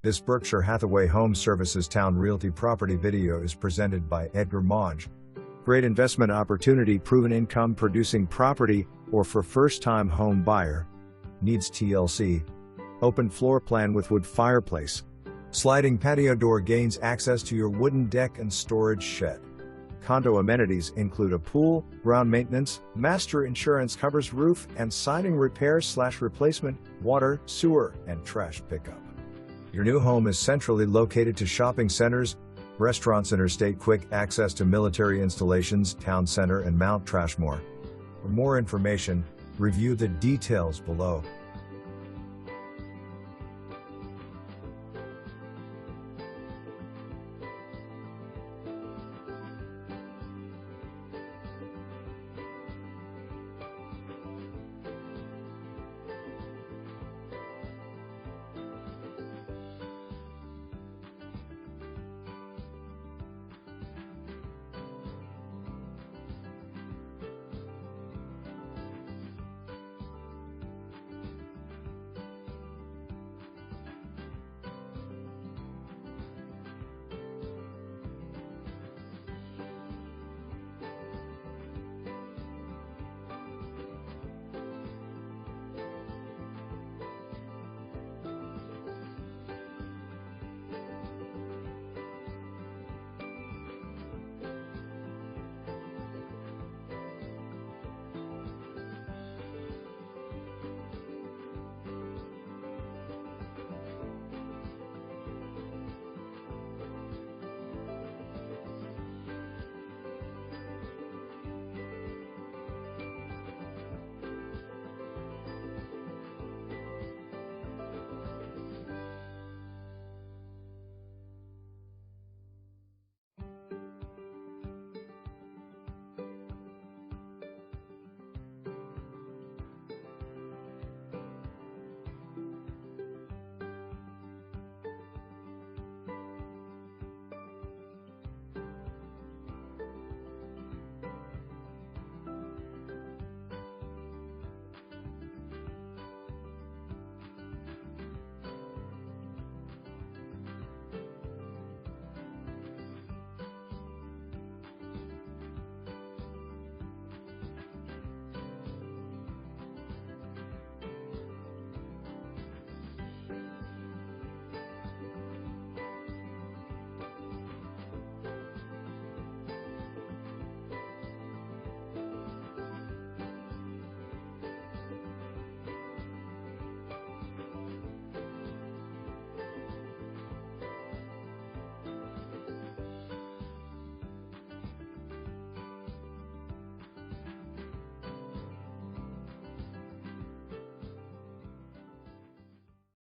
This Berkshire Hathaway Home Services Towne Realty property video is presented by Edgar Monge. Great investment opportunity, proven income producing property, or for first-time home buyer. Needs TLC. Open floor plan with wood fireplace. Sliding patio door gains access to your wooden deck and storage shed. Condo amenities include a pool, ground maintenance, master insurance covers roof and siding repair/replacement, water, sewer, and trash pickup. Your new home is centrally located to shopping centers, restaurants, interstate, quick access to military installations, town center, and Mount Trashmore. For more information, review the details below.